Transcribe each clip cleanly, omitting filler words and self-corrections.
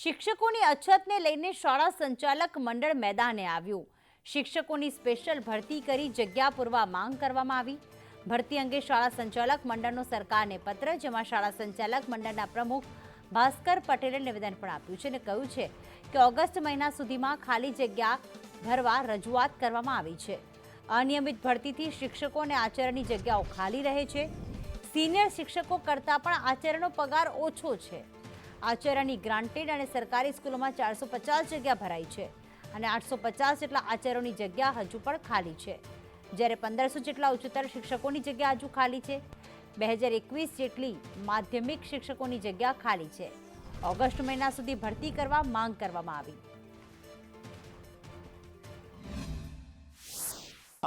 શિક્ષકોની અછતને લઈને શાળા સંચાલક મંડળ મેદાને આવ્યું। શિક્ષકોની સ્પેશિયલ ભરતી કરી જગ્યા પૂરવા માંગ કરવામાં આવી। ભરતી અંગે શાળા સંચાલક મંડળનો સરકારને પત્ર, જેમાં શાળા સંચાલક મંડળના પ્રમુખ ભાસ્કર પટેલે નિવેદન પણ આપ્યું છે અને કહ્યું છે કે ઓગસ્ટ મહિના સુધીમાં ખાલી જગ્યા ભરવા રજૂઆત કરવામાં આવી છે। અનિયમિત ભરતીથી શિક્ષકો અને આચાર્યની જગ્યાઓ ખાલી રહે છે। સિનિયર શિક્ષકો કરતાં પણ આચાર્યનો પગાર ઓછો છે। આચાર્યની ગ્રાન્ટેડ અને સરકારી સ્કૂલોમાં 450 જગ્યા ભરાઈ છે અને 850 જેટલા આચાર્યોની જગ્યા હજુ પણ ખાલી છે, જ્યારે 1500 જેટલા ઉચ્ચતર શિક્ષકોની જગ્યા હજુ ખાલી છે। 2021 જેટલી માધ્યમિક શિક્ષકોની જગ્યા ખાલી છે। ઓગસ્ટ મહિના સુધી ભરતી કરવા માંગ કરવામાં આવી।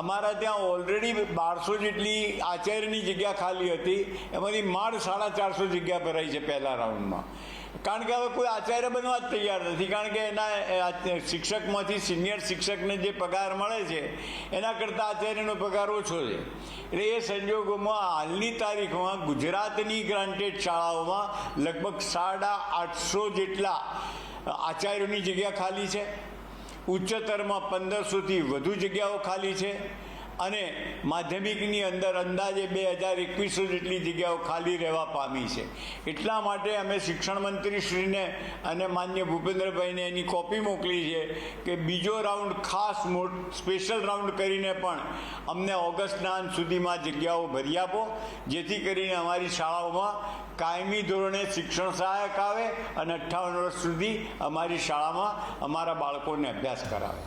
અમારા ત્યાં ઓલરેડી 1200 જેટલી આચાર્યની જગ્યા ખાલી હતી, એમાંથી માળ 450 જગ્યા ભરાઈ છે પહેલા રાઉન્ડમાં। કારણ કે હવે કોઈ આચાર્ય બનવા જ તૈયાર નથી, કારણ કે એના શિક્ષકમાંથી સિનિયર શિક્ષકને જે પગાર મળે છે એના કરતાં આચાર્યનો પગાર ઓછો છે। એટલે એ સંજોગોમાં હાલની તારીખમાં ગુજરાતની ગ્રાન્ટેડ શાળાઓમાં લગભગ 850 જેટલા આચાર્યોની જગ્યા ખાલી છે। ઉચ્ચતરમાં 1500થી વધુ જગ્યાઓ ખાલી છે અને માધ્યમિકની અંદર અંદાજે 2021 જેટલી જગ્યાઓ ખાલી રહેવા પામી છે। એટલા માટે અમે શિક્ષણ મંત્રીશ્રીને અને માન્ય ભૂપેન્દ્રભાઈને એની કોપી મોકલી છે કે બીજો રાઉન્ડ ખાસ સ્પેશિયલ રાઉન્ડ કરીને પણ અમને ઓગસ્ટના અંત સુધીમાં જગ્યાઓ ભરી આપો, જેથી કરીને અમારી શાળાઓમાં કાયમી ધોરણે શિક્ષણ સહાયક આવે અને 58 વર્ષ સુધી અમારી શાળામાં અમારા બાળકોને અભ્યાસ કરાવે।